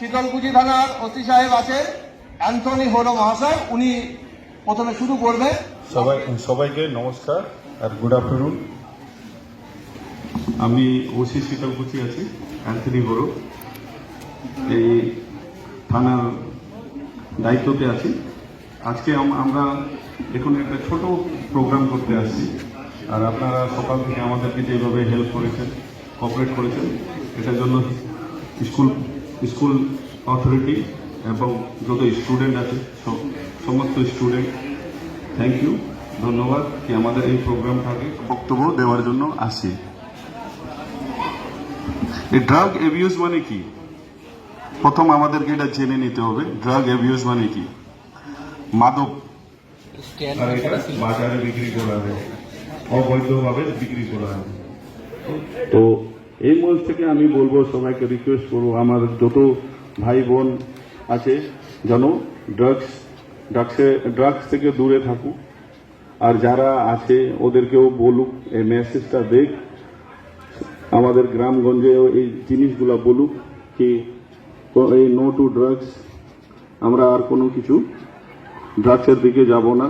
শীতলকুচি থানার ওসি সাহেব আছেন অ্যান্থনি হোরো মহাশয়, উনি প্রথমে শুরু করবে। সবাইকে নমস্কার আর গুড আফটারনুন। আমি ওসি শীতলকুচি আছি, অ্যান্থনি হোরো, এই থানার দায়িত্বতে আছি। আজকে আমরা এখন একটা ছোট প্রোগ্রাম করতে আসছি, আর আপনারা সকাল থেকে আমাদেরকে যেভাবে হেল্প করেছেন, কোঅপারেট করেছেন, এটার জন্য স্কুল অথরিটি এবং যত স্টুডেন্ট আছে সমস্ত স্টুডেন্ট থ্যাংক ইউ, ধন্যবাদ কি আমাদের এই প্রোগ্রামটাকে বক্তব্য দেওয়ার জন্য আসি। এই ড্রাগ অ্যাবিউজ মানে কি, প্রথম আমাদেরকে এটা জেনে নিতে হবে। ড্রাগ অ্যাবিউজ মানে কি? মাদক বাজারে বিক্রি করা হয়, অবৈধভাবে বিক্রি করা হয়। তো এই মঞ্চ থেকে আমি বলবো, সবাইকে রিকোয়েস্ট করবো, আমার যত ভাই বোন আছে যেন ড্রাগস থেকে দূরে থাকুক, আর যারা আছে ওদেরকেও বলুক, এই মেসেজটা দেখ, আমাদের গ্রামগঞ্জেও এই জিনিসগুলো বলুক কি এই নো টু ড্রাগস, আমরা আর কোনো কিছু ড্রাগসের দিকে যাব না,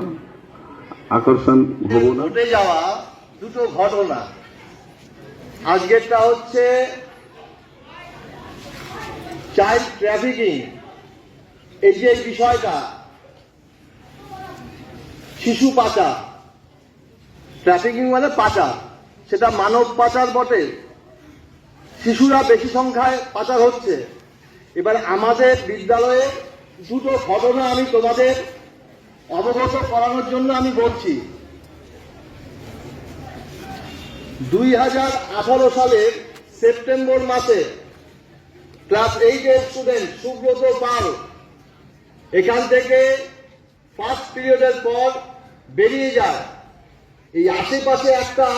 আকর্ষণ হব না। ঘটে যাওয়া দুটো ঘটনা, আজকেরটা হচ্ছে চাইল্ড ট্রাফিকিং, এই যে বিষয়টা, শিশু পাচার, ট্রাফিকিং মানে পাচার, সেটা মানব পাচার বটে, শিশুরা বেশি সংখ্যায় পাচার হচ্ছে। এবার আমাদের বিদ্যালয়ে দুটো ঘটনা আমি তোমাদের অবগত করানোর জন্য আমি বলছি। 2018 সালের সেপ্টেম্বর মাসে ক্লাস 8-এর স্টুডেন্ট সুব্রত পাল এখান থেকে ফার্স্ট পিরিয়ডের পর বেরিয়ে যায়। এই আশেপাশে একটা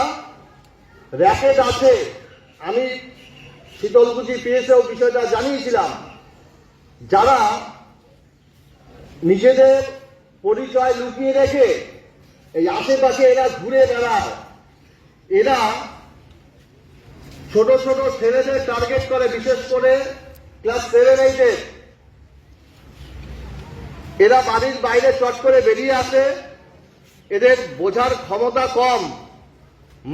র্যাকেট আছে, আমি শীতলকুচি পিএসেও বিষয়টা জানিয়েছিলাম। যারা নিজেদের পরিচয় লুকিয়ে রেখে এই আশেপাশে এরা ঘুরে বেড়ায়, এরা ছোট ছোট ছেলেদের টার্গেট করে, বিশেষ করে ক্লাস 7-8-এর। এরা বাড়ির বাইরে চট করে বেরিয়ে আসে, এদের বোঝার ক্ষমতা কম,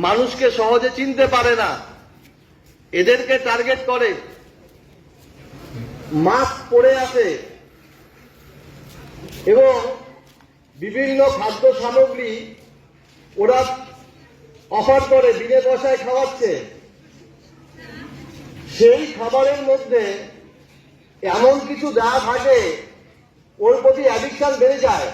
মানুষকে সহজে চিনতে পারে না, এদেরকে টার্গেট করে, মাস্ক পরে আসে এবং বিভিন্ন খাদ্য সামগ্রী ওরা অফার করে, বিনে পয়সায় খাওয়াচ্ছে। সেই খাবারের মধ্যে এমন কিছু দেওয়া থাকে ওর প্রতি অ্যাডিকশন বেড়ে যায়।